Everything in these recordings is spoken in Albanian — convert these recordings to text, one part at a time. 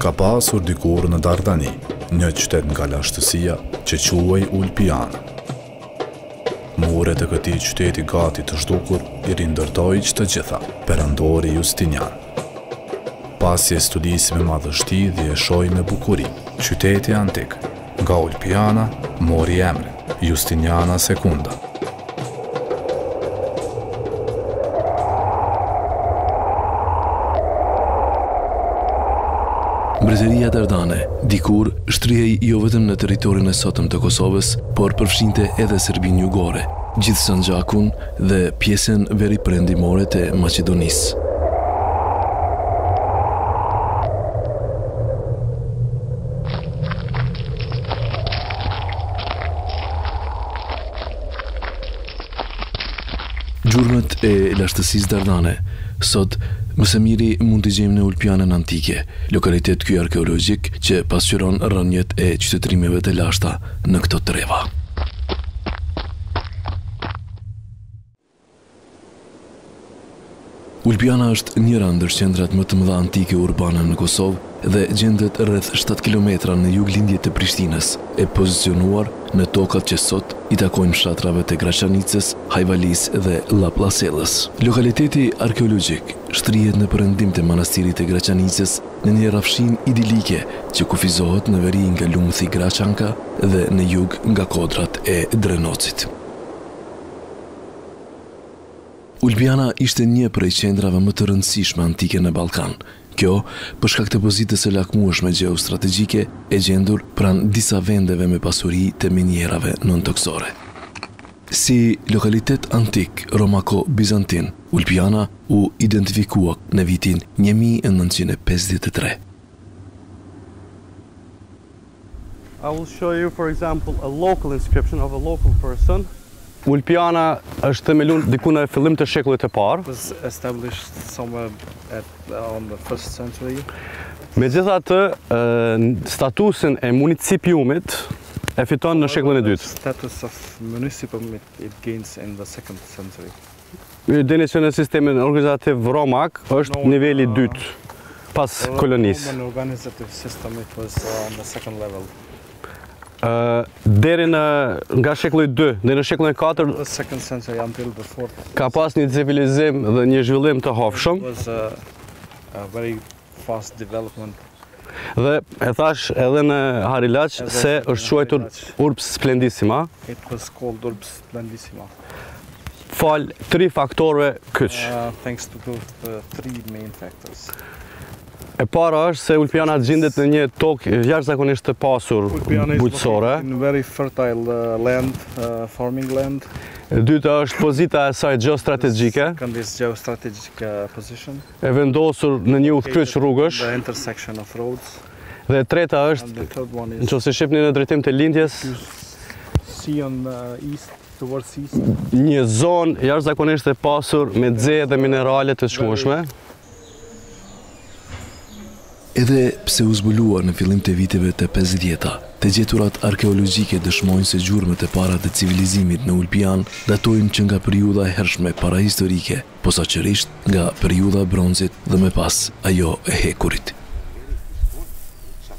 Ka pasur dikur në Dardani, një qytet nga lashtësia që quhej Ulpiana. Muret e këtij qyteti gati të zhdukur i rindërtoi çdo gjitha, perandori Justinian. Pasi e studisi me madhështi dhe e shohi me bukuri, qyteti antik nga Ulpiana mori emrin Justiniana Secunda. Mbretëria Dardane, dikur, shtrihej jo vetëm në territorin e sotëm të Kosovës, por përfshinte edhe Serbinë Jugore, gjithë Sanxhakun dhe pjesën veriperëndimore të Maqedonisë. Gjurmët e lashtësisë Dardane, sot më së miri mund të gjejmë në Ulpianën antike, lokalitet ky arkeologjik që pasqyron rrënjët e qytetërimeve të lashta në këto treva. Ulpiana është njëra ndër qendrat më të mëdha antike urbane në Kosovë dhe gjendet rreth 7 kilometra në juglindje të Prishtinës, e pozicionuar në tokat që sot i takojnë fshatrave të Graçanicës, Hajvalisë dhe Llapllaselës. Lokaliteti arkeologjik shtrihet në perëndim të manastirit të Graçanicës në një rrafshin idilike që kufizohet në veri nga lumthi Graçanka dhe në jug nga kodrat e Drenocit. Ulpiana ishte një prej qendrave më të rëndësishme antike në Ballkan. Kjo, për shkak të pozitës së lakmueshme gjeostrategjike e gjendur pranë disa vendeve me pasuri të minjerave nëntoksore. Si lokalitet antik romako-bizantin, Ulpiana u identifikua në vitin 1953. I will show you, for example, a local inscription of a local person. Ulpiana është themelun diku në fillim të shekullit të parë. Was established somewhere on the 1st century. Megjithatë, statusin e municipiumit e fiton në shekullin e dytë. Status of municipum it gains in the 2nd century. Dini që në sistemin organizativ romak është niveli dytë pas kolonisë. Roman organizative system it was on the 2nd level. Deri nga shekulli 2 dhe në shekullin e 4 The 2nd century until the 4th. ka pas një civilizim dhe një zhvillim të hofshëm. It was a very fast development. Dhe e thash edhe në Harilaç se është quajtur Urbs Splendissima. It was called Urbs Splendissima. Fal 3 faktorëve kyç. Thanks to the 3 main factors. E para është se Ulpiana gjendet në një tokë jashtëzakonisht të pasur bujqësore. In very fertile land, farming land. E dyta është pozita e saj gjeostrategjike. Second is geostrategic position. E vendosur në një udhkryq rrugësh. The intersection of roads. Dhe e treta është, And the third one is nëse shihni në drejtim të lindjes, sea on east towards east. një zonë jashtëzakonisht e pasur me xe dhe minerale të çmueshme. Edhe pse u zbuluar në fillim të viteve të 50-ta, të gjeturat arkeologjike dëshmojnë se gjurmët e para të civilizimit në Ulpian datojnë që nga periudha e hershme parahistorike, posaçërisht nga periudha e bronzit dhe më pas ajo e hekurit.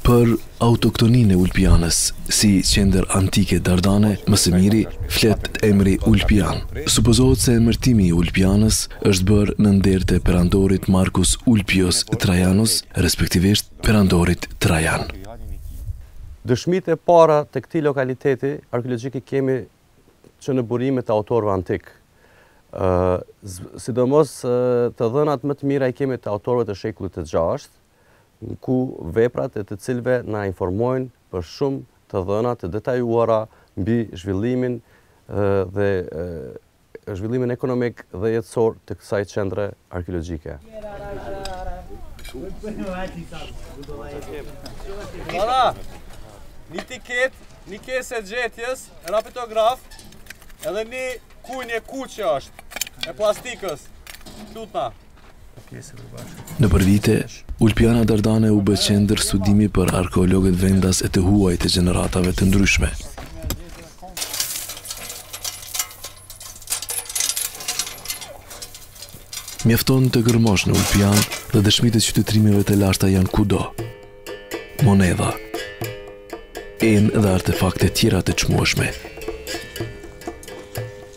Për autoktoninë e Ulpianës, si qendër antike Dardane, më së miri flet emri Ulpian. Supozohet se emërtimi i Ulpianës është bërë në nder të perandorit Marcus Ulpios Trajanus, respektivisht perandorit Trajan. Dëshmitë e para të këtij lokaliteti arkeologjik i kemi që në burimet e autorëve antik. Sidomos të dhënat më të mira i kemi të autorëve të shekullit të 6, ku veprat e të cilëve na informojnë për shumë të dhëna të detajuara mbi zhvillimin dhe zhvillimin ekonomik dhe jetësor të kësaj qendre arkeologjike. Një tiket, një kesë e gjetjes, rapitograf, edhe një kujnje kuqe është e plastikës. Lutna. Në përvite, Ulpiana Dardane u bë qendër studimi për arkeologët vendas e të huaj të gjeneratave të ndryshme. Mjafton të gërmosh në Ulpian dhe dëshmitë e qytetërimeve të lashta janë kudo. monedha, enë dhe artefakte tjera të çmueshme.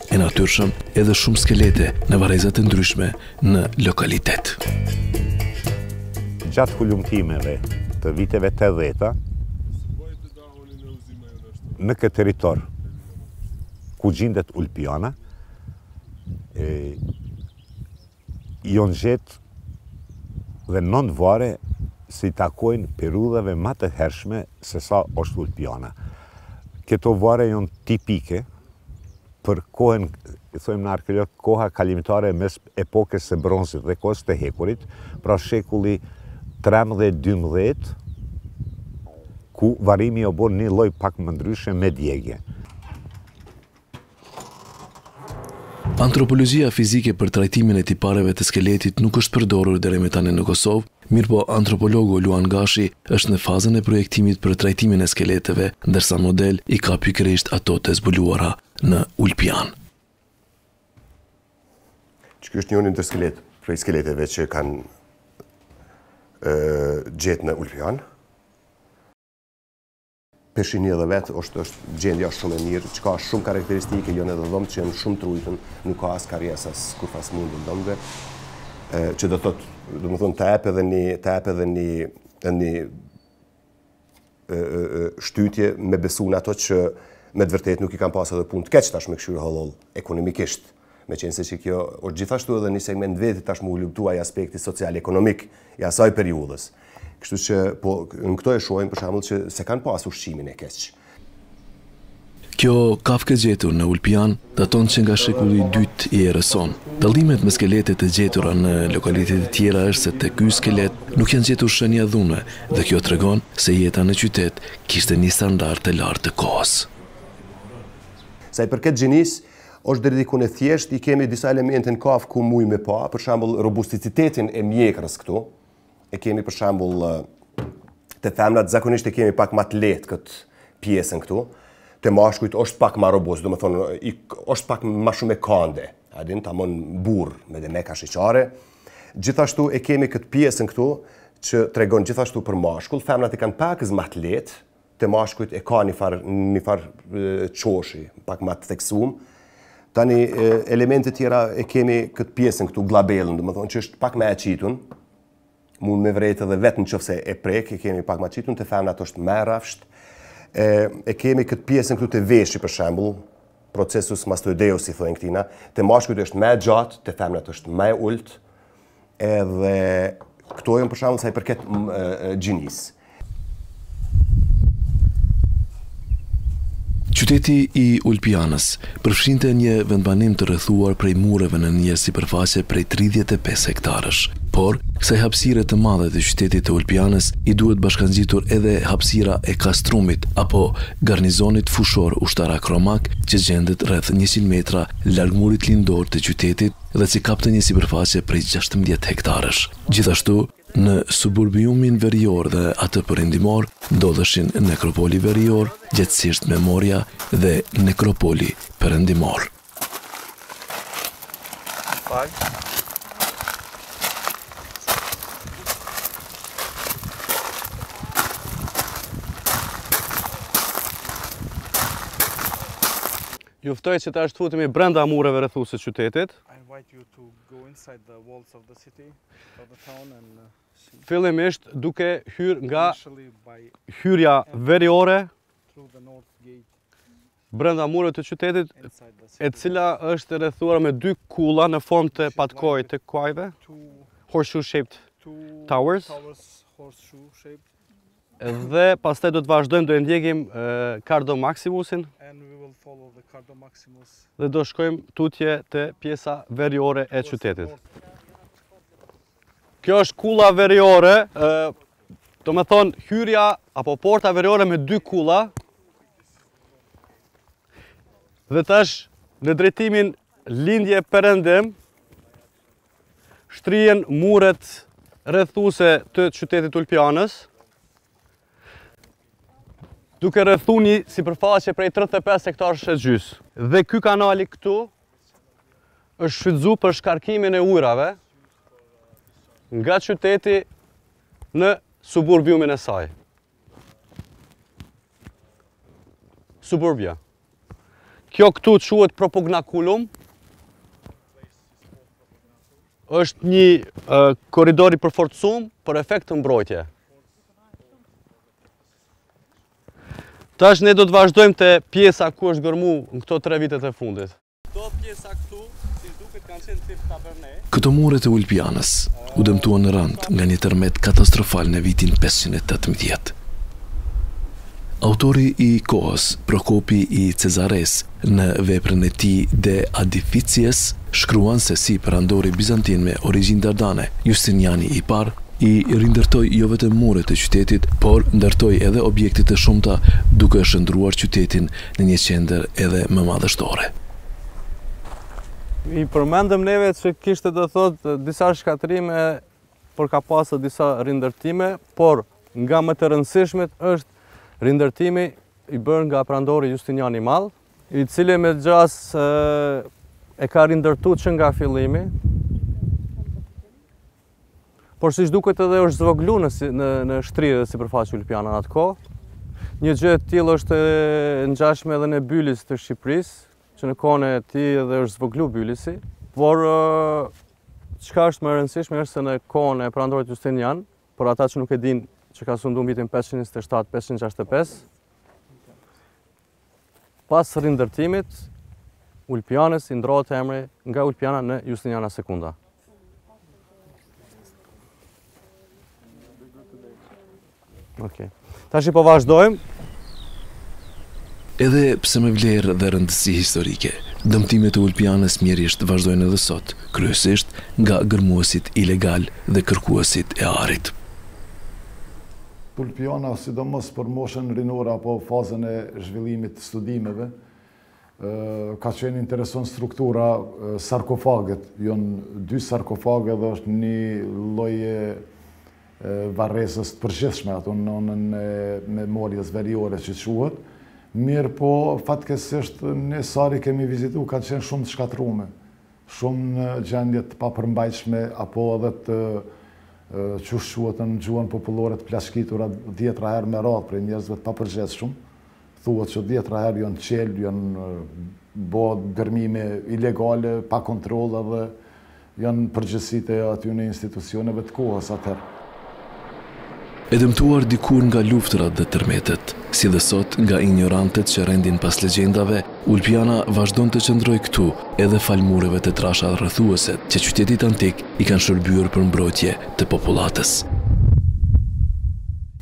E natyrshëm edhe shumë skelete në varreza të ndryshme në lokalitet. Gjatë hulumtimeve të viteve 80-ta, në këtë territor ku gjendet Ulpiana, janë gjetë dhe nënt vare si takojnë periudhave më të hershme se sa është Ulpiana. Këto vare janë tipike për kohën, thojmë në arkeolog, koha kalimtare mes epokës së bronzit dhe kohës të hekurit, pra shekulli 13-12, ku varimi o bon një lloj pak më ndryshe me djegje. Antropologjia fizike për trajtimin e tipareve të skeletit nuk është përdorur deri më tani në Kosovë, mirëpo antropologu Luan Gashi është në fazën e projektimit për trajtimin e skeleteve, ndërsa model i ka pikërisht ato të zbuluara në Ulpian. Ky është një ndër skelet, prej skeleteve që kanë gjetë në Ulpian. Peshinia dhe vetë është gjendja shumë e mirë, që ka shumë karakteristike, janë edhe dhomë që janë shumë trujtën, nuk ka as karjesas kur fas mundin dhomëve, që do të thonë të ep edhe një shtytje me besu në ato që me të vërtet nuk i kanë pas edhe punë të keq tash me këshyrë hollol ekonomikisht, me qenë se që kjo është gjithashtu edhe një segment vetë tash më u luftua i aspekti social-ekonomik i asaj periudhës. Kështu që në këto e shohim për shembull që se kanë pas ushqimin e keq. Kjo kafkë gjetur në Ulpian daton që nga shekulli II i erës sonë. Dallimet me skeletet e gjetura në lokalitete tjera është se te ky skelet nuk janë gjetur shenja dhune dhe kjo tregon se jeta në qytet kishte një standard të lartë të kohës. Sa i përket gjinisë, është deri diku në thjesht i kemi disa elemente në kafë ku mujë me pa, për shembull robusticitetin e mjekrës këtu. E kemi për shembull të femrat zakonisht e kemi pak më të lehtë këtë pjesën këtu. Te mashkujt është pak më robust, do të thonë është pak më shumë e kande, a din tamam burr me dhe meka shiqare. Gjithashtu e kemi këtë pjesën këtu që tregon gjithashtu për mashkull, femrat e kanë pak më të lehtë, te mashkujt e ka një far çoshi, pak më të theksuar. Tani elemente tjera e kemi këtë pjesën këtu glabellën, do të thonë që është pak më e qitur. Mund me vrejtë edhe vetë në qëfëse e prek, e kemi pak ma qitun, të femnat është me rafsht. E kemi këtë pjesën këtu të veshi për shembull, procesus mastoideus si thojnë këtina, të mashkujt është me gjatë, të femnat është me ult, edhe këto janë për shembull sa i përket gjinis. Qyteti i Ulpianës përfshinte një vendbanim të rrethuar prej mureve në një sipërfaqe prej 35 hektarësh. Por, kësaj hapësire të madhe të qytetit të Ulpianës i duhet bashkangjitur edhe hapësira e kastrumit apo garnizonit fushor ushtarak romak që gjendet rreth 100 metra larg murit lindor të qytetit dhe që kapte një sipërfaqe prej 16 hektarësh. Gjithashtu, në suburbiumin verior dhe atë perëndimor ndodheshin nekropoli verior, gjithësisht memoria dhe nekropoli perëndimor. Ju ftoj që ta shfutemi brenda mureve rrethuese të qytetit. I invite you to go inside the walls of the city, of the town and Fillimisht duke hyrë nga initially by hyrja veriore through the north gate brenda mureve të qytetit, inside the e city. cila është rrethuar me dy kulla në formë të patkojë të kuajve, horseshoe shaped Two towers. horseshoe shaped, Dhe pastaj do të vazhdojmë, do e ndjekim Cardo Maximusin and we will follow the Cardo Maximus. dhe do shkojmë tutje te pjesa veriore e qytetit. Kjo është kulla veriore, do me thonë hyrja apo porta veriore me dy kulla. Dhe tash në drejtimin lindje perëndim shtrihen muret rrethuese të qytetit Ulpianës, duke rrethu një sipërfaqe prej 35 hektarësh e gjys. Dhe ky kanali këtu është shfrytzuar për shkarkimin e ujrave nga qyteti në suburbiumin e saj. suburbia. Kjo këtu quhet propugnaculum. Është një korridor i përforcuar për efekt të mbrojtje. Tash ne do të vazhdojmë te pjesa ku është gërmu në këto 3 vitet e fundit. Këto pjesa këtu, si duket, kanë qenë tip taberne. Këto muret e Ulpianës u dëmtuan në rand nga një tërmet katastrofal në vitin 518. Autori i kohës, Prokopi i Cezares, në veprën e tij De Adificias, shkruan se si perandori bizantin me origjinë dardane, Justiniani i parë, i rindërtoi jo vetëm muret e qytetit, por ndërtoi edhe objekte të shumta, duke shndruar qytetin në një qendër edhe më madhështore. I përmendëm neve që kishte do thotë disa shkatrime, por ka pasur disa rindërtime, por nga më të rëndësishmet është rindërtimi i bërë nga perandori Justiniani i Madh, i cili me gjas e ka rindërtuar që nga fillimi. Por si duket edhe është zvoglu në shtrirë dhe sipërfaqe ulpiane atë kohë. Një gjë e tillë është e ngjashme edhe në Bylis të Shqipërisë, që në kohën e tij edhe është zvoglu Bylisi. Por çka është më e rëndësishme është se në kohën e perandorit Justinian, por ata që nuk e dinë që ka sunduar vitin 527-565, pas rindërtimit, Ulpianës i ndrohet emri nga Ulpiana në Justiniana Sekunda. Okay. Tash po vazhdojmë. Edhe pse me vlerë dhe rëndësi historike, dëmtimet e Ulpianës mjerisht vazhdojnë edhe sot, kryesisht nga gërmuesit ilegal dhe kërkuesit e arit. Ulpiana, sidomos për moshën rinore apo fazën e zhvillimit të studimeve, ka qenë intereson struktura sarkofaget. Janë 2 sarkofage dhe është një lloje varresës të përgjithshme, ato në nënën e memorias veriore që quhet. Mirë po, fatkesisht ne sari kemi vizitu, ka qenë shumë të shkatrume, shumë në gjendje të papërmbajtshme, apo edhe të qush quhet në gjuhën popullore të plashkitura 10 herë me radhë prej njerëzve të papërgjithshëm. Thuhet që 10 herë janë qelë, janë bo gërmime ilegale, pa kontroll, edhe janë përgjithësitë e atyre institucioneve të kohës atëherë. E dëmtuar dikur nga luftrat dhe tërmetet, si dhe sot nga ignorantet që rendin pas legjendave, Ulpiana vazhdon të qëndroj këtu edhe fal mureve të trasha rrethuese që qytetit antik i kanë shërbyer për mbrojtje të popullatës.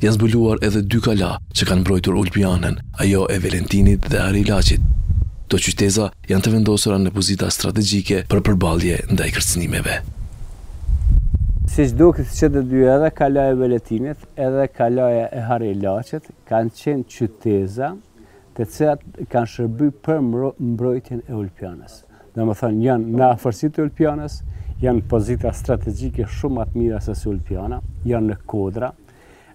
Janë zbuluar edhe 2 kala që kanë mbrojtur Ulpianën, ajo e Valentinit dhe Arilaçit. Këto qyteza janë të vendosura në pozita strategjike për përballje ndaj kërcënimeve. Siç duket që të dy edhe kalaja e Valentinit edhe kalaja e Harilaçit kanë qenë qyteza të cilat kanë shërbyer për mbrojtjen e Ulpianës. Domethënë janë në afërsitë e Ulpianës, janë pozita strategjike shumë më të mira se Ulpiana, janë në kodra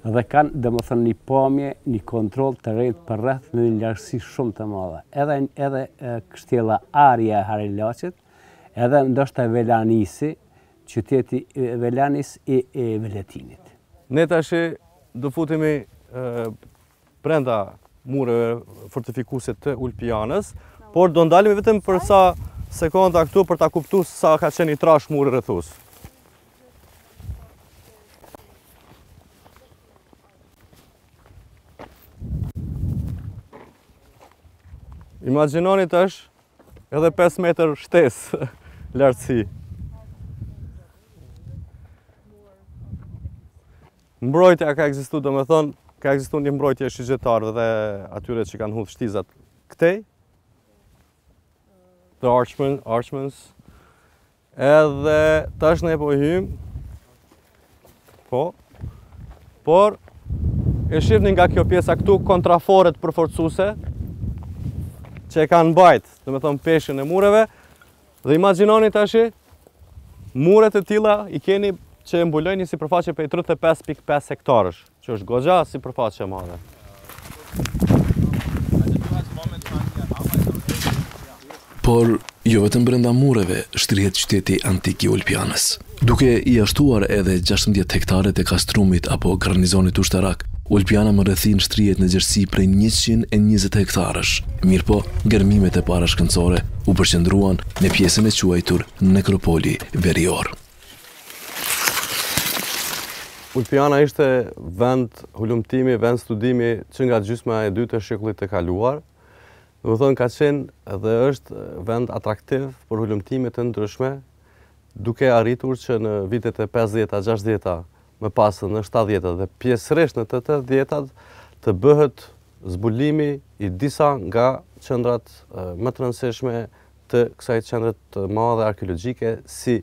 dhe kanë domethënë një pamje, një kontroll të rreth për rreth në një largësi shumë të madhe. Edhe kështjella Aria e Harilaçit, edhe ndoshta Velanisi, qyteti Velanis e Valentinit. Ne tash do futemi brenda mureve fortifikuese të Ulpianës, por do ndalemi vetëm për sa sekonda këtu për ta kuptuar sa ka qenë i trash muri rrethues. Imagjinoni tash edhe 5 metër shtesë lartësi. Mbrojtja ka ekzistuar, domethënë, ka ekzistuar një mbrojtje shigjetarëve dhe atyre që kanë hudh shtizat këtej. The Archmans. Edhe tash ne po hym. Po. Por e shihni nga kjo pjesa këtu kontraforet përforcuese që e kanë mbajt, domethënë peshën e mureve. Dhe imagjinoni tash muret e tilla i keni që e mbulojnë një sipërfaqe prej 35.5 hektarësh, që është goxha sipërfaqe e madhe. Por jo vetëm brenda mureve shtrihet qyteti antik i Ulpianës. Duke i ashtuar edhe 16 hektarët e kastrumit apo garnizonit ushtarak, Ulpiana më rrethin shtrihet në gjerësi prej 120 hektarësh. Mirëpo, gërmimet e para shkencore u përqendruan në pjesën e quajtur Nekropoli Verior. Ulpiana ishte vend hulumtimi, vend studimi që nga gjysma e dytë e shekullit të kaluar. Do të thonë ka qenë dhe është vend atraktiv për hulumtime të ndryshme, duke arritur që në vitet e 50-a, 60-a, më pas në 70-a dhe pjesërisht në të 80-at të bëhet zbulimi i disa nga qendrat më të rëndësishme të kësaj qendre të madhe arkeologjike si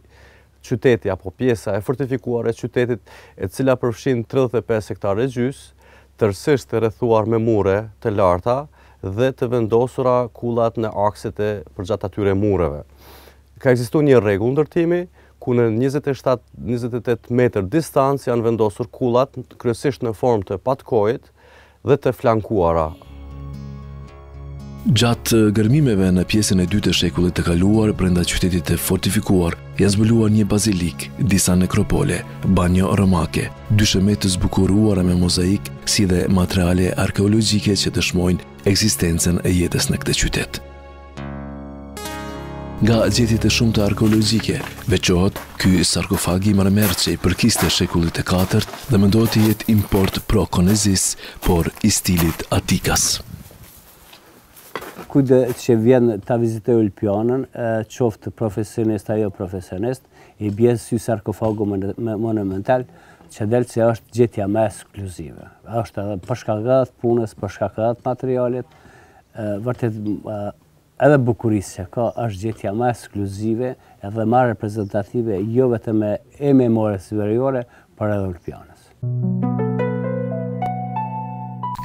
qyteti apo pjesa e fortifikuar e qytetit, e cila përfshin 35 hektarë gjys, tërësisht të rrethuar me mure të larta dhe të vendosura kullat në akset e përgjatë atyre mureve. Ka ekzistuar një rregull ndërtimi ku në 27-28 metër distancë janë vendosur kullat kryesisht në formë të patkojit dhe të flankuara. Gjatë gërmimeve në pjesën e dytë të shekullit të kaluar brenda qytetit të fortifikuar, janë zbuluar një bazilik, disa nekropole, banjo romake, dysheme të zbukuruara me mozaik, si dhe materiale arkeologjike që dëshmojnë ekzistencën e jetës në këtë qytet. Nga gjetjet e shumta arkeologjike, veçohet ky sarkofag i mërmert që i përkiste shekullit të 4 dhe mendohet të jetë import pro-konezis, por i stilit Atikas. Kujde që vjen të vizitoj Ulpianën, qoftë profesionist ajo profesionist, i bje sy sarkofagu monumental, që delë që është gjetja më ekskluzive. është edhe përshkakët punës, përshkakët materialit, vërtet edhe bukurisë që ka është gjetja më ekskluzive edhe më reprezentative, jo vetëm e memorës veriore, por edhe Ulpianës.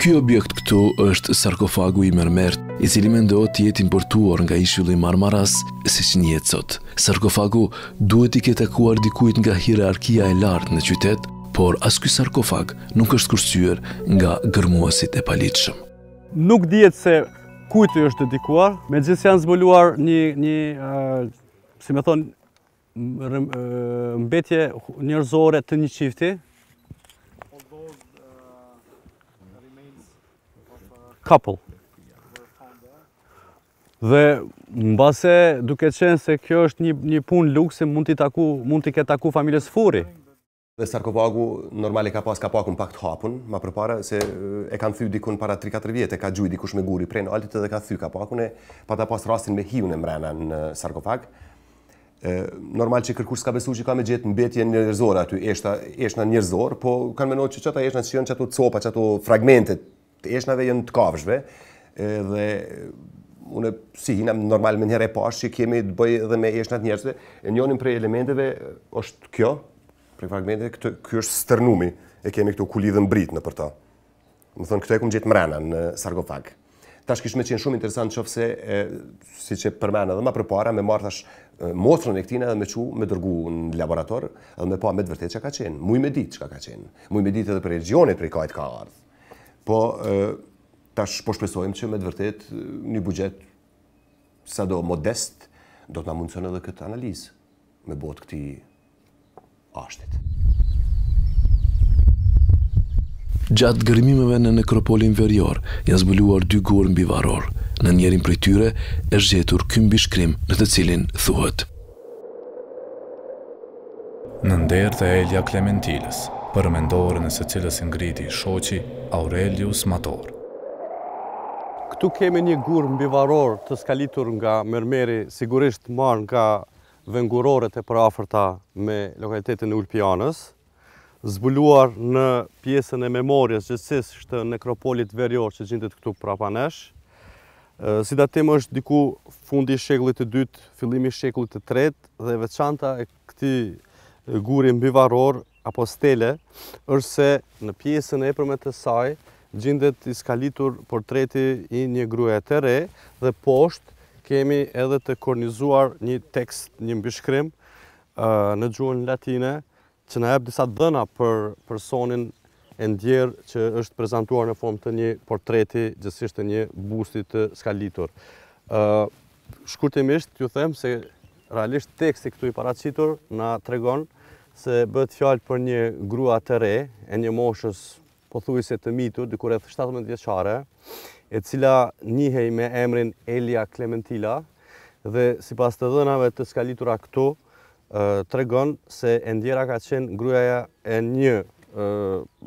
Ky objekt këtu është sarkofagu i mërmert, i cili mendohet të jetë importuar nga ishulli Marmaras, siç njihet sot. Sarkofagu duhet i ketë takuar dikujt nga hierarkia e lartë në qytet, por as ky sarkofag nuk është kursyer nga gërmuesit e palitshëm. Nuk dihet se kujt i është dedikuar, megjithëse janë zbuluar një si më thon, mbetje njerëzore të një çifti. Couple. Dhe mbase duke qenë se kjo është një punë luksi, mund t'i ketë taku familjes Furi. Dhe sarkofagu normali ka pakun pak të hapun, ma përpara se e kanë thy dikun para 3-4 vjetë, ka gjuj dikush me guri prej në altit edhe ka thy kapakun e pa ta pas rastin me hiun e mrena në sarkofag. Normal që kërkush s'ka besu që ka me gjithë mbetje njerëzore aty, eshna njerëzor, po kanë menoj që qëta eshna që janë qëto copa, qëto fragmentet, eshnave janë të kafshve, dhe une si hina normal me njëre e pash që kemi të bëj edhe me eshnat njerëzve, e njonim prej elementeve është kjo, prej fragmenteve, kjo është sternumi, e kemi këtu ku lidhën brit në për ta. Më thonë, këto e kumë gjithë mrena në sarkofag. Tash kish me qenë shumë interesant qofë se, si që përmena dhe ma përpara, me marrë tash motrën e këtina dhe me qu, me dërgu në laborator, edhe me pa me të vërtet që ka qenë, muj me ditë që ka qenë, muj me ditë edhe për regionit prej kajt ka ardhë. Po, tash po shpresojmë që me të vërtet një buxhet sa do modest do të na mundëson edhe këtë analizë me botë këtij ashtit. Gjatë gërmimeve në nekropolin verior janë zbuluar 2 gur mbivaror. Në njërin prej tyre është gjetur ky mbishkrim në të cilin thuhet: Në nder dhe Elja Klementilës, përmendorën e së cilës ngriti shoqi Aurelius Mator. Këtu kemi një gur mbivaror të skalitur nga mermeri, sigurisht marrë nga venguroret e përafërta me lokalitetin e Ulpianës, zbuluar në pjesën e memorjes gjithësisht të nekropolit verior që gjendet këtu prapa nesh. Si datim është diku fundi i shekullit të 2, fillimi i shekullit të 3 dhe veçanta e këtij guri mbivaror apo stele është se në pjesën e epërme të saj gjendet i skalitur portreti i një gruaje të re dhe poshtë kemi edhe të kornizuar një tekst, një mbishkrim në gjuhën latine që na jep disa dhëna për personin e ndjerë që është prezantuar në formë të një portreti, gjithsesi të një busti të skalitur. Shkurtimisht t'ju them se realisht teksti këtu i paraqitur na tregon se bëhet fjalë për një grua të re, e një moshës pothuajse të mitur, diku rreth 17 vjeçare, e cila njihej me emrin Elia Klementila dhe sipas të dhënave të skalitura këtu, tregon se e ndjera ka qenë gruaja e një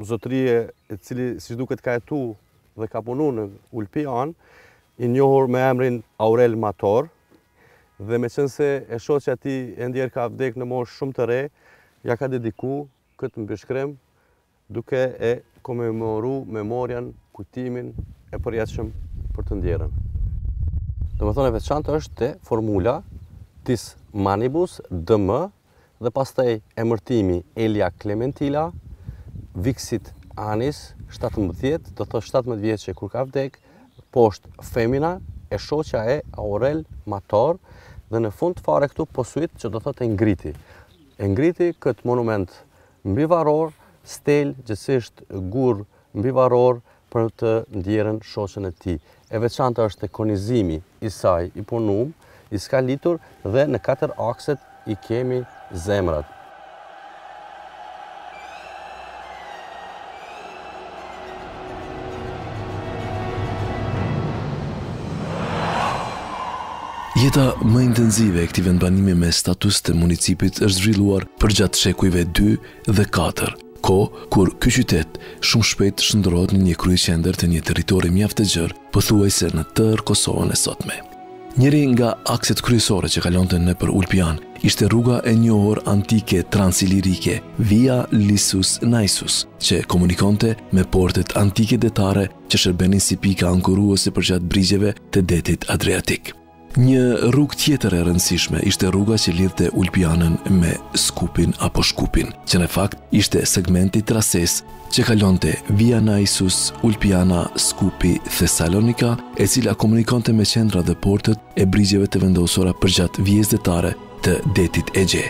zotërie e cili siç duket ka jetu dhe ka punu në Ulpian, i njohur me emrin Aurel Mator, dhe me qenë se e shoqja e tij e ndjer ka vdek në moshë shumë të re, ja ka dediku këtë mbishkrim duke e komemoru memorian, kujtimin e përjetshëm për të ndjerën. Domethënë e veçantë është te formula tis manibus dm dhe pastaj emërtimi Elia Klementila, viksit anis 17, do thotë 17 vjeçë kur ka vdek, poshtë femina, e shoqja e Aurel Mator, dhe në fund fare këtu posuit që do thotë e ngriti. E ngriti këtë monument mbivaror, stel, gjithsesht gur mbivaror për të ndjerën shoqën e tij. E veçantë është ekonizimi i saj i punum, i skalitur dhe në 4 akset i kemi zemrat. Jeta më intenzive e këtij vendbanimi me status të municipit është zhvilluar përgjatë shekujve 2 dhe 4, kohë kur ky qytet shumë shpejt shndërrohet në një kryeqendër të një territori mjaft të gjerë, pothuajse në tërë Kosovën e sotme. Njëri nga akset kryesore që kalonte nëpër Ulpian ishte rruga e njohur antike transilirike, Via Lissus Naisus, që komunikonte me portet antike detare që shërbenin si pika ankoruese përgjatë brigjeve të detit Adriatik. Një rrugë tjetër e rëndësishme ishte rruga që lidhte Ulpianën me Skupin apo Shkupin, që në fakt ishte segmenti trases që kalonte Via Naisus, Ulpiana, Skupi, Thessalonika, e cila komunikonte me qendra dhe portet e brigjeve të vendosura përgjatë vijës detare të detit Egje.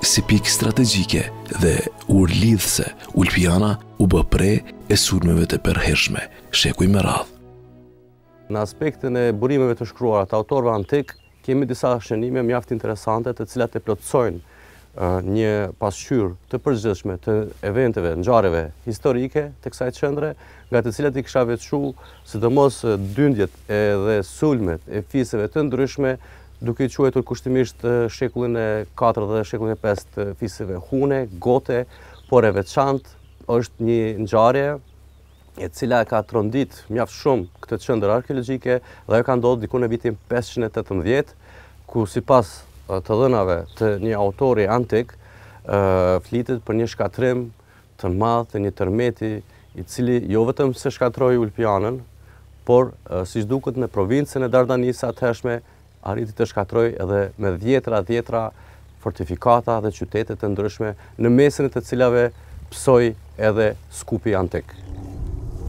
Si pikë strategjike dhe urlidhse, Ulpiana u bë pre e sulmeve të përhershme, shekuj me radhë. Në aspektin e burimeve të shkruara të autorëve antik, kemi disa shënime mjaft interesante të cilat e plotësojnë një pasqyrë të përgjithshme të eventeve, ngjarjeve historike të kësaj qendre, nga të cilat i kisha veçu sidomos dyndjet dhe sulmet e fisëve të ndryshme, duke i quajtur kushtimisht shekullin e 4 dhe shekullin e 5 të fisëve hune, gote, por e veçantë është një ngjarje e cila ka trondit mjaft shumë këtë qendër arkeologjike dhe ajo ka ndodhur diku në vitin 518, ku sipas të dhënave të një autori antik flitet për një shkatrim të madh të një tërmeti i cili jo vetëm se shkatroi Ulpianën, por siç duket në provincën e Dardanisë atëhershme arriti të shkatrojë edhe me dhjetra fortifikata dhe qytete të ndryshme, në mesin e të cilave psoi edhe Skupi antik.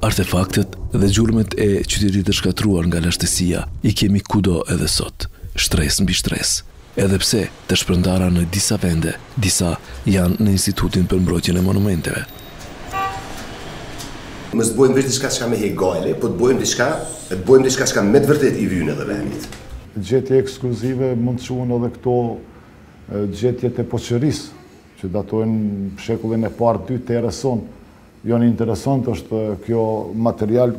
Artefaktet dhe gjurmet e qytetit të shkatruar nga lashtësia i kemi kudo edhe sot, shtresë mbi shtresë. Edhe pse të shpërndara në disa vende, disa janë në Institutin për Mbrojtjen e Monumenteve. Mos bëjmë vetë diçka që me hegale, po të bëjmë diçka që me të vërtet i vjen edhe vendit. Gjetje ekskluzive mund të quhen edhe këto gjetjet e poqërisë, që datojnë shekullin e parë 2 të erës sonë. Jo një interesant është ky material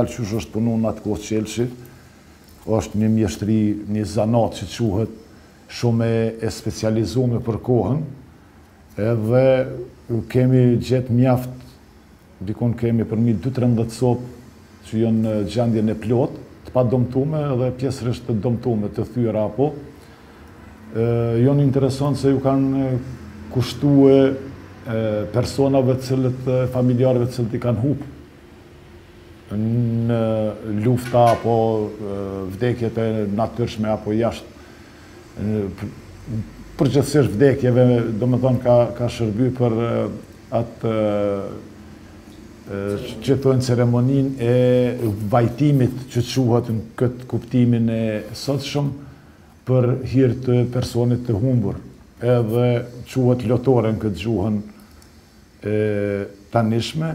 që është punu në atë kohë qelshit, është një mjeshtri, një zanat që quhet shumë e specializume për kohën, edhe kemi gjetë mjaft, dikun kemi përmi 2-13 copë që janë në gjendjen e plot, të pa domtume edhe pjesërisht të domtume, të thyra apo. Jo një interesant se ju kanë kushtue personave familjarëve të cilët i kanë hupë në lufta apo vdekjet e natyrshme apo jashtë. Përgjithsisht vdekjeve, domethënë ka shërby për atë që thonë ceremoninë e vajtimit që quhet në këtë kuptimin e sotshëm për hir të personit të humbur. Edhe quhet lotore në këtë gjuhën tanishme.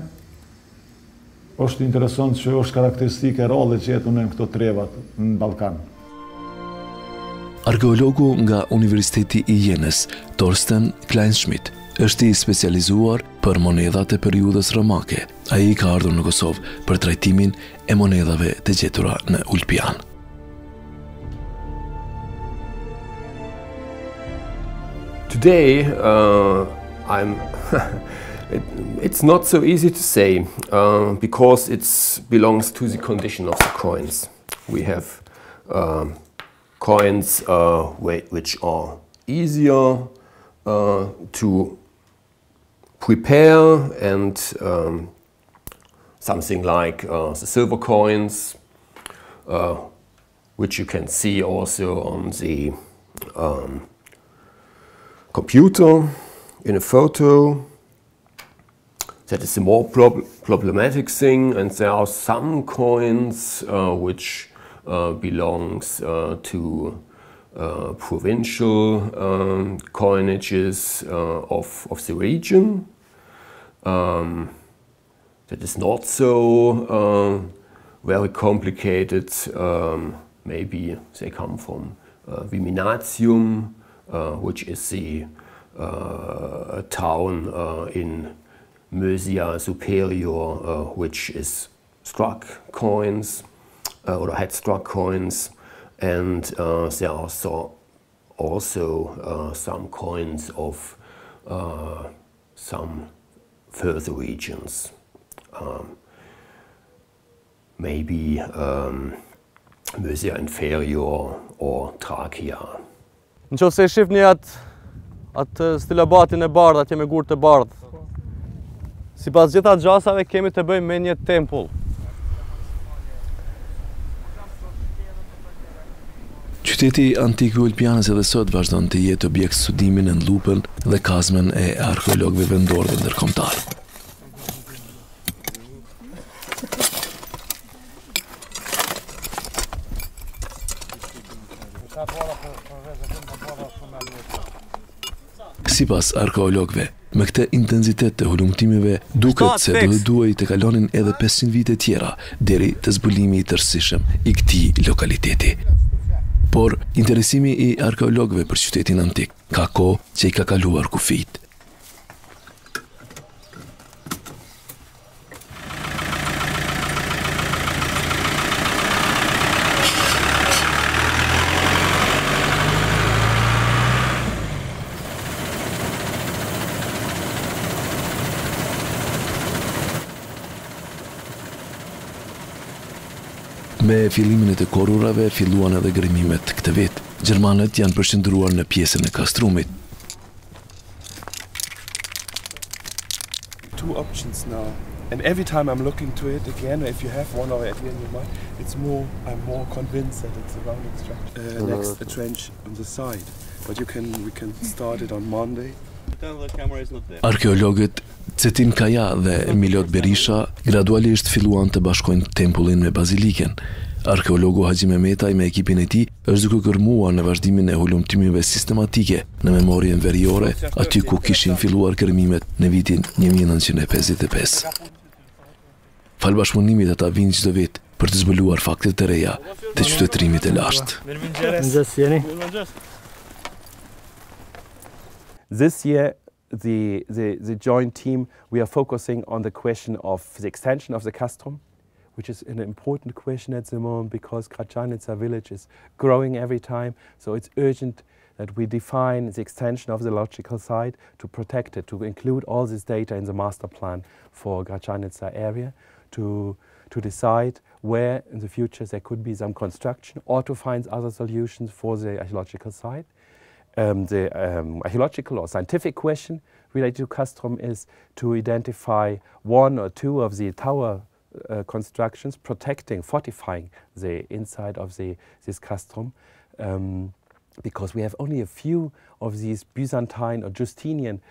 Është interesant që është karakteristike e rrallë që jetën në këto trevat në Ballkan. Arkeologu nga Universiteti i Jenës, Torsten Kleinschmidt, është i specializuar për monedhat e periudhës romake. Ai ka ardhur në Kosovë për trajtimin e monedhave të gjetura në Ulpian. Today, I'm. It's not so easy to say because it belongs to the condition of the coins. We have coins which are easier to prepare, and something like the silver coins, which you can see also on the computer in a photo. That is a more problematic thing, and there are some coins which belongs to provincial coinages of the region. That is not so very complicated. Maybe they come from Viminatium, which is the town in Mösia Superior, which is struck coins, or had struck coins, and there are also some coins of some further regions, maybe Mösia Inferior or Trakia. Në qoftë se shifni atë stilabatin e bardhë, atje me gurë të bardhë, sipas gjitha gjasave kemi të bëjmë me një tempull. Qyteti antik i Ulpianës edhe sot vazhdon të jetë objekt studimi në lupën dhe kazmen e arkeologëve vendor dhe ndërkombëtar. Sipas arkeologëve, me këtë intensitet të hulumtimeve, duket se do duhej të kalonin edhe 500 vite tjera deri të zbulimi i tërësishëm i këtij lokaliteti. Por interesimi i arkeologëve për qytetin antik ka kohë që i ka kaluar kufijt. Me fillimin e të korrurave filluan edhe gërmimet këtë vit. Gjermanët janë përshëndruar në pjesën e kastrumit. Two options now, and every time I'm looking to it again, if you have one already in your mind, I'm more convinced that it's a rounding structure. Next, a trench on the side, but we can start it on Monday. Arkeologët Cetin Kaja dhe Milot Berisha gradualisht filluan të bashkojnë tempullin me baziliken. Arkeologu Haxhi Mehmetaj me ekipin e tij është duke kërmuar në vazhdimin e hulumtimeve sistematike në memorien veriore, aty ku kishin filluar kërmimet në vitin 1955. Fal bashkëpunimit ata vinë çdo vit për të zbuluar fakte të reja të qytetërimit të lashtë. This year, the joint team, we are focusing on the question of the extension of the castrum, which is an important question at the moment because Gračanica village is growing every time, so it's urgent that we define the extension of the logical site to protect it, to include all this data in the master plan for Gračanica area, to decide where in the future there could be some construction or to find other solutions for the archaeological site. The archaeological or scientific question related to castrum is to identify one or two of the tower constructions protecting, fortifying the inside of this castrum, because we have only a few of these Byzantine or Justinian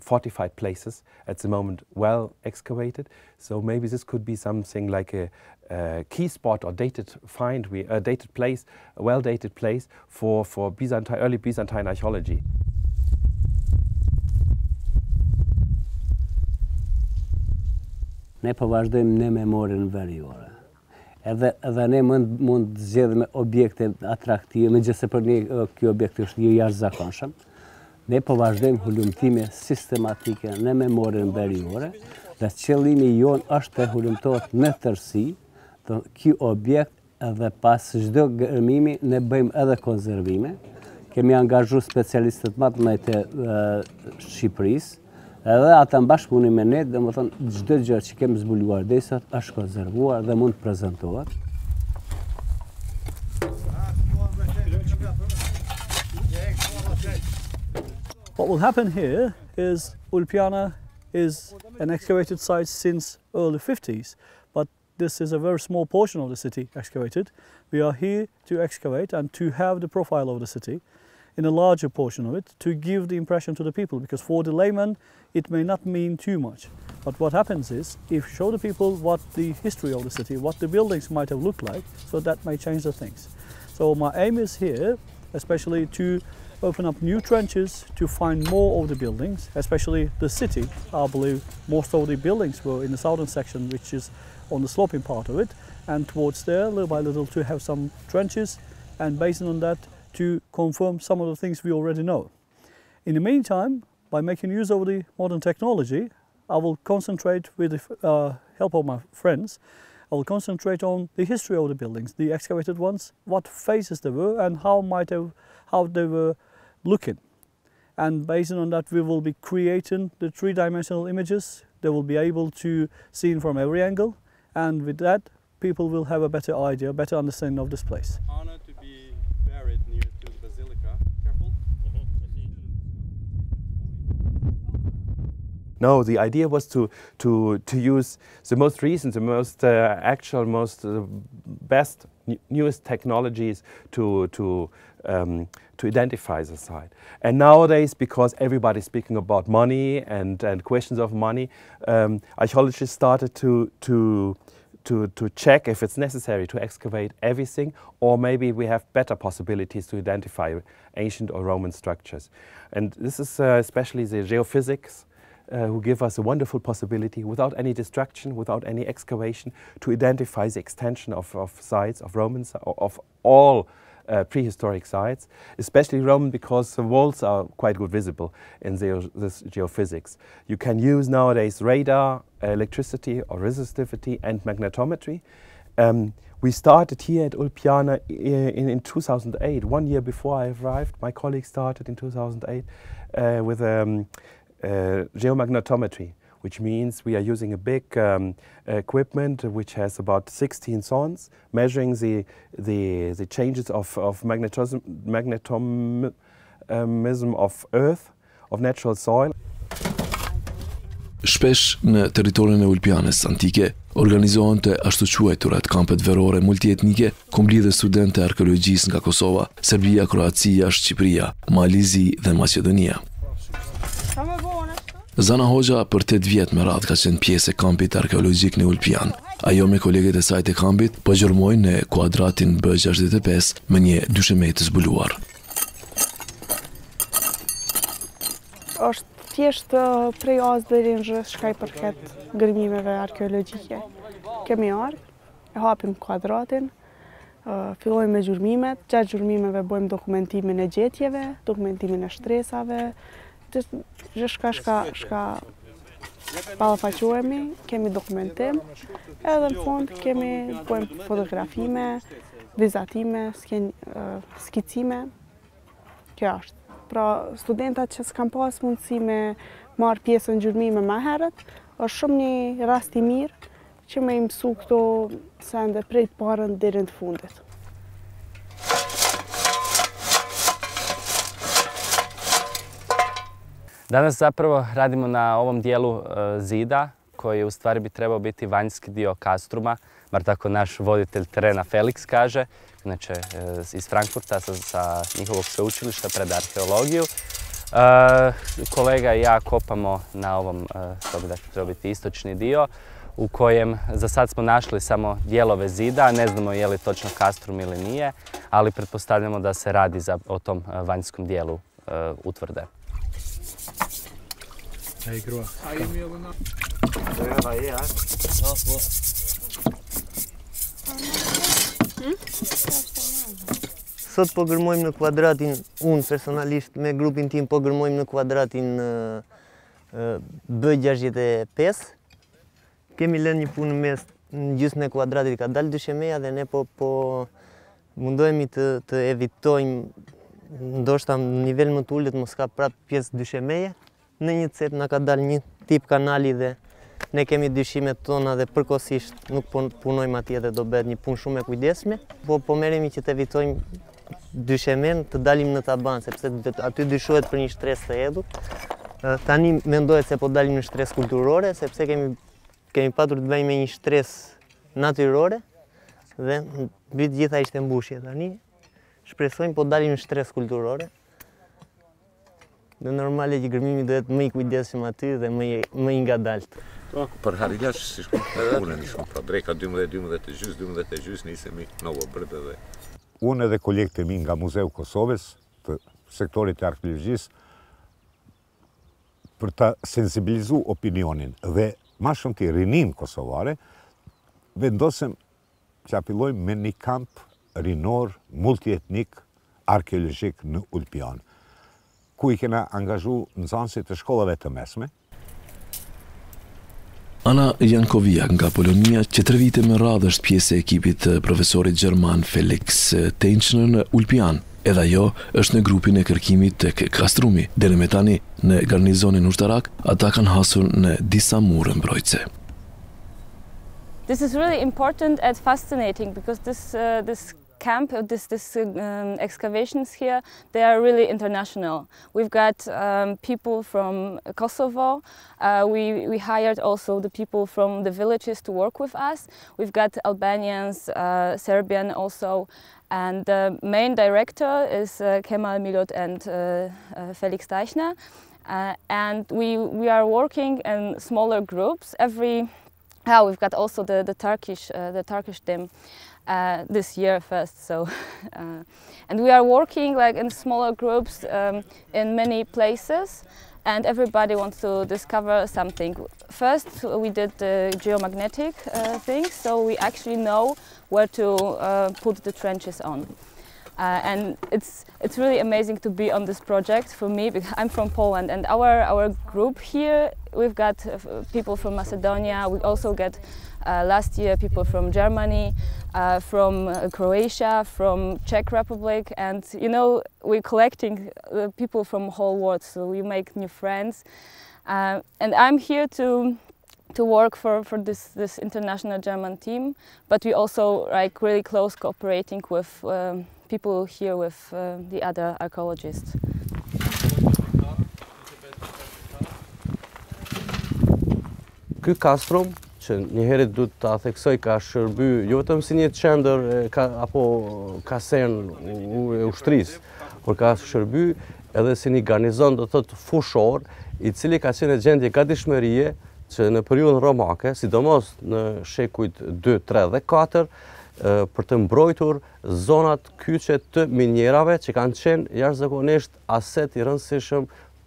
fortified places at the moment well excavated. So maybe this could be something like a key spot or dated find, a dated place, a well-dated place for Byzantine, early Byzantine archaeology. Ne po vazhdojmë në memorien veriore. Edhe ne mund të zgjedhim objekte atraktive, megjithëse për ne ky objekt është i jashtëzakonshëm. Ne po vazhdojmë hulumtime sistematike në memorien veriore, dhe qëllimi jonë është të hulumtohet në tërësi, ky objekt edhe pas çdo gërmimi ne bëjmë edhe konservime. Kemi angazhu specialistët më të mëdhenj të Shqipërisë, edhe ata bashkëpunim me ne, domethënë çdo gjë që kemi zbuluar deri sot është konservuar dhe mund të prezantohet. What will happen here is Ulpiana is an excavated site since early 50s, but this is a very small portion of the city excavated. We are here to excavate and to have the profile of the city in a larger portion of it to give the impression to the people, because for the layman it may not mean too much. But what happens is, if you show the people what the history of the city, what the buildings might have looked like, so that may change the things. So my aim is here, especially to open up new trenches to find more of the buildings, especially the city. I believe most of the buildings were in the southern section, which is on the sloping part of it, and towards there, little by little, to have some trenches, and based on that, to confirm some of the things we already know. In the meantime, by making use of the modern technology, I will concentrate with the help of my friends, I will concentrate on the history of the buildings, the excavated ones, what phases they were and how they were looking. And based on that, we will be creating the three-dimensional images. They will be able to see from every angle, and with that, people will have a better idea, a better understanding of this place. Honor to be buried near to the basilica. Careful. No, the idea was to use the most recent, the most actual, most best, newest technologies to identify the site. And nowadays, because everybody's speaking about money and questions of money, archaeologists started to check if it's necessary to excavate everything, or maybe we have better possibilities to identify ancient or Roman structures. And this is especially the geophysics who give us a wonderful possibility, without any destruction, without any excavation, to identify the extension of sites, of Roman, of all prehistoric sites, especially Roman, because the walls are quite good visible in this geophysics. You can use nowadays radar, electricity or resistivity and magnetometry. We started here at Ulpiana in 2008, 1 year before I arrived. My colleagues started in 2008 with geomagnetometry, which means we are using a big equipment which has about 16 sons, measuring the changes of magnetism of earth, of natural soil. Shpesh në territorin e Ulpianës antike organizohen të ashtu quajturat kampet verore multietnike, ku mblidhen studentë e arkeologjisë nga Kosova, Serbia, Kroacia, Shqipëria, Malizi dhe Maqedonia. Zana Hoxha për 8 vjet me radhë ka qenë pjesë e kampit arkeologjik në Ulpian. Ajo me kolegët e saj të kampit po gjërmojnë në kuadratin B65 me një dysheme të zbuluar. Është thjesht prej as deri në rreth shka I përket gërmimeve arkeologjike. Kemi ardhur, e hapim kuadratin, fillojmë me gjurmimet, gjatë gjurmimeve bëjmë dokumentimin e gjetjeve, dokumentimin e shtresave, shka ballafaqohemi, kemi dokumentim, edhe në fund bëjmë fotografime, vizatime, skicime. Kjo është. Pra, studentat që s'kan pas mundësi me marrë pjesën në gjurmime më herët, është shumë një rast I mirë që me I mësu këto sende prej të parën deri në fundit. Danas zapravo radimo na ovom dijelu zida koji u stvari bi trebao biti vanjski dio kastruma, bar tako naš voditelj terena Felix kaže, inače iz Frankfurta sa njihovog sveučilišta pred arheologiju. Kolega I ja kopamo na ovom, to bi dakle trebao biti istočni dio, u kojem za sad smo našli samo dijelove zida, ne znamo je li točno kastrum ili nije, ali pretpostavljamo da se radi o tom vanjskom dijelu utvrde. Hej, grua. Sot po gërmojmë në kuadratin, unë personalisht me grupin tim po gërmojmë në kuadratin B65. Kemi lënë një punë mes në gjysmën e kuadratit ka dalë dyshemeja dhe ne po mundohemi të evitojmë ndoshta në nivel më të ulët mos ka prap pjesë dyshemeje. Në një cet na ka dalë një tip kanali dhe ne kemi dyshimet tona dhe përkohësisht nuk punojmë atje dhe do bëhet një punë shumë e kujdesshme. Po merremi që të evitojmë dyshemen, të dalim në taban, sepse aty dyshohet për një stres të hedhur. Tani mendohet se po dalim në stres kulturore, sepse kemi patur të bëjmë me një stres natyrore dhe mbi të gjitha ishte mbushje. Tani shpresojmë po dalim në stres kulturore. Dhe normale që gërmimi duhet më i kujdesshëm aty dhe më i ngadalt. Për Harilash si shkon punën shumë, pra dreka 12 e gjys nisemi Novo Brdo dhe unë edhe kolegët e mi nga Muzeu Kosovës, të sektorit të arkeologjisë, për ta sensibilizu opinionin dhe ma shumë të rinin kosovare, vendosëm që apillojmë me një kamp rinor, multietnik, arkeologjik në Ulpian, ku i kena angazhu nxënësit të shkollave të mesme. Ana Jankoviak nga Polonia, që 3 vite me radhë është pjesë e ekipit të profesorit gjerman Felix Tenchner në Ulpian. Edhe ajo është në grupin e kërkimit tek kastrumi. Deri me tani, në garnizonin ushtarak, ata kanë hasur në disa mure mbrojtëse. This is really important and fascinating because this camp, this excavations here, they are really international. We've got people from Kosovo. We hired also the people from the villages to work with us. We've got Albanians, Serbian also, and the main director is Kemal Milot and Felix Teichner. And we are working in smaller groups. We've got also the Turkish team. This year first, so and we are working like in smaller groups in many places, and everybody wants to discover something. First, we did the geomagnetic things, so we actually know where to put the trenches on. And it's really amazing to be on this project for me because I'm from Poland, and our group here, we've got people from Macedonia. We also get last year people from Germany, from Croatia, from Czech Republic, and we're collecting people from the whole world, so we make new friends. And I'm here to work for this international German team, but we also like really close cooperating with people here with the other archaeologists. Ky kastrum që njëherët du të theksoj ka shërby jo vetëm si një qendër apo kasernë e ushtrisë, por ka shërby edhe si një garnizon do thotë fushor, i cili ka qenë gjendje gatishmërie që në periudhën romake, sidomos në shekujt 2, 3 dhe 4, për të mbrojtur zonat kyçe të minjerave që kanë qenë jashtëzakonisht aset i rëndësishëm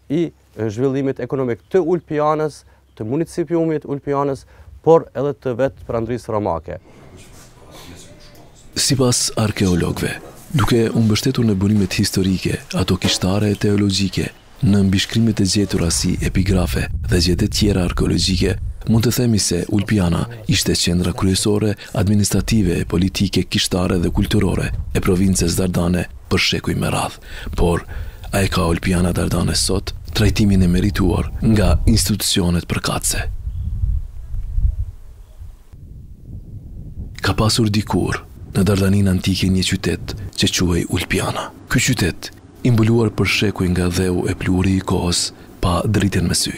i zhvillimit ekonomik të Ulpianës, të municipiumit Ulpianës, por edhe të vetë prandërisë romake. Sipas arkeologëve, duke u mbështetur në bunimet historike, ato kishtare e teologjike, në mbishkrimet e gjetura si epigrafe dhe gjetët tjera arkeologjike, mund të themi se Ulpiana ishte qendra kryesore, administrative, politike, kishtare dhe kulturore e provincës Dardane për shekuj me radhë. Por, a e ka Ulpiana Dardane sot trajtimin e merituar nga institucionet përkatëse? Ka pasur dikur në Dardanin antike një qytet që quhej Ulpiana. Ky qytet, i mbuluar për shekuj nga dheu e pluri i kohës, pa dritën me sy.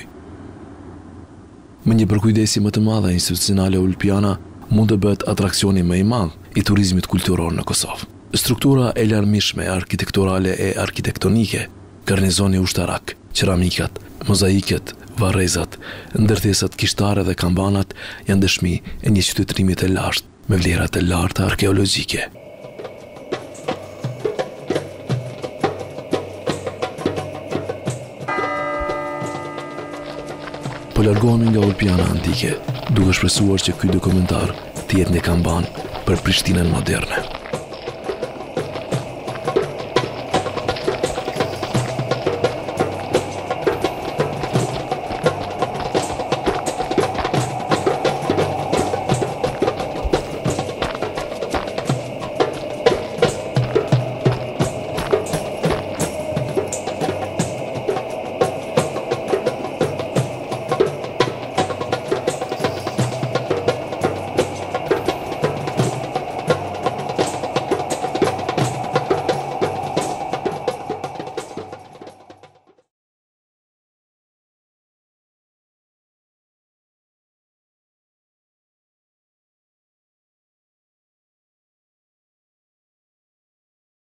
Me një përkujdesi më të madhe institucionale, Ulpiana mund të bëhet atraksioni më i madh i turizmit kulturor në Kosovë. Struktura e larmishme arkitekturale e arkitektonike, garnizoni ushtarak, ceramikat, mozaiket, varrezat, ndërtesat kishtare dhe kambanat janë dëshmi e një qytetërimi të lashtë me vlerat e larta arkeologjike. Po largohemi nga Ulpiana antike, duke shpresuar që ky dokumentar të jetë një kamban për Prishtinën moderne.